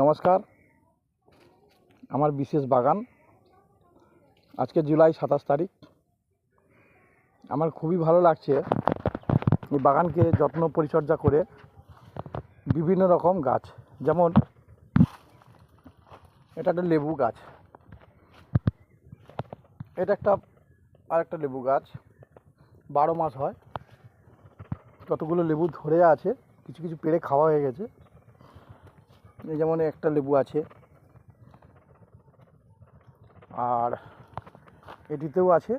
নমস্কার। আমার বিশেষ বাগান আজকে জুলাই 27 তারিখ। আমার খুবই ভালো লাগছে এই বাগানকে যত্ন পরিচর্যা করে বিভিন্ন রকম গাছ, যেমন এটা একটা লেবু গাছ, এটা আরেকটা লেবু গাছ, 12 মাস হয়। কতগুলো লেবু ধরে আছে, কিছু কিছু পেড়ে খাওয়া হয়ে গেছে। এই যেমন একটা লেবু আছে, আর এটিতেও আছে,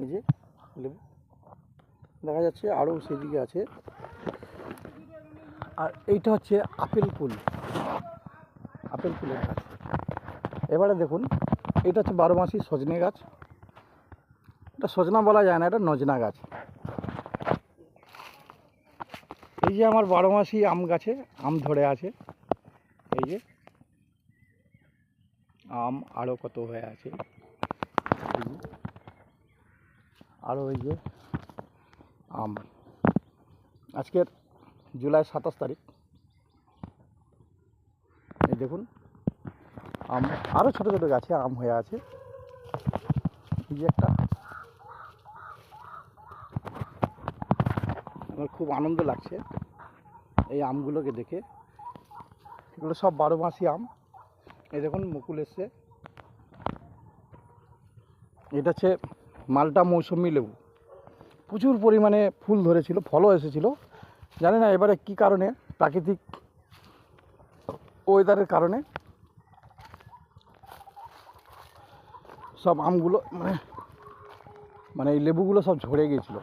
এই যে লেবু দেখা যাচ্ছে, আরও সেদিকে আছে। আর এইটা হচ্ছে আপেল ফুলের গাছ। এবারে দেখুন, এটা হচ্ছে 12 মাসি সজনে গাছ। এটা সজনা বলা যায় না, এটা নজনা গাছ। এই যে আমার 12 মাসি আম গাছে আম ধরে আছে, এই যে আম আরও কত হয়ে আছে, আরও এই যে আম। আজকের জুলাই 27 তারিখ। এই দেখুন আম, আরও ছোটো ছোটো গাছে আম হয়ে আছে। এই যে একটা, আমার খুব আনন্দ লাগছে এই আমগুলোকে দেখে। এগুলো সব 12 মাসি আম। এই দেখুন মুকুল এসছে। এটা হচ্ছে মালটা মৌসুমি লেবু, প্রচুর পরিমাণে ফুল ধরেছিল, ফলও এসেছিল। জানি না এবারে কি কারণে, প্রাকৃতিক ওয়েদারের কারণে সব আমগুলো মানে এই লেবুগুলো সব ঝরে গিয়েছিল।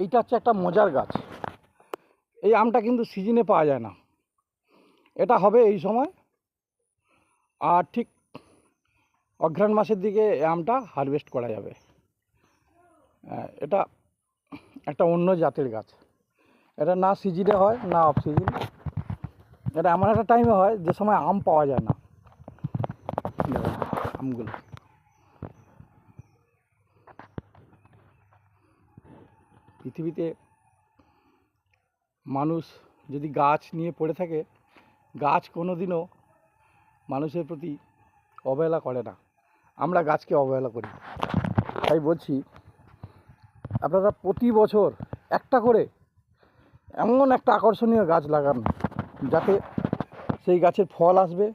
এইটা হচ্ছে একটা মজার গাছ। এই আমটা কিন্তু সিজনে পাওয়া যায় না, এটা হবে এই সময়। আর ঠিক অঘ্রাণ মাসের দিকে এই আমটা হারভেস্ট করা যাবে। এটা একটা অন্য জাতের গাছ। এটা না সিজনে হয় না অফ সিজন। এটা এমন একটা টাইমে হয় যে সময় আম পাওয়া যায় না। আমগুলো পৃথিবীতে মানুষ যদি গাছ নিয়ে পড়ে থাকে, গাছ কোনো দিনও মানুষের প্রতি অবহেলা করে না। আমরা গাছকে অবহেলা করি। তাই বলছি, আপনারা প্রতি বছর একটা করে এমন একটা আকর্ষণীয় গাছ লাগান, যাতে সেই গাছের ফল আসবে,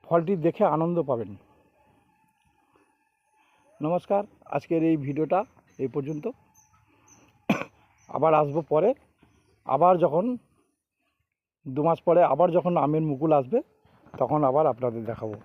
ফলটি দেখে আনন্দ পাবেন। নমস্কার, আজকের এই ভিডিওটা এই পর্যন্ত। আবার আসবো পরে, আবার যখন 2 মাস পরে আবার যখন আমের মুকুল আসবে, তখন আবার আপনাদের দেখাবো।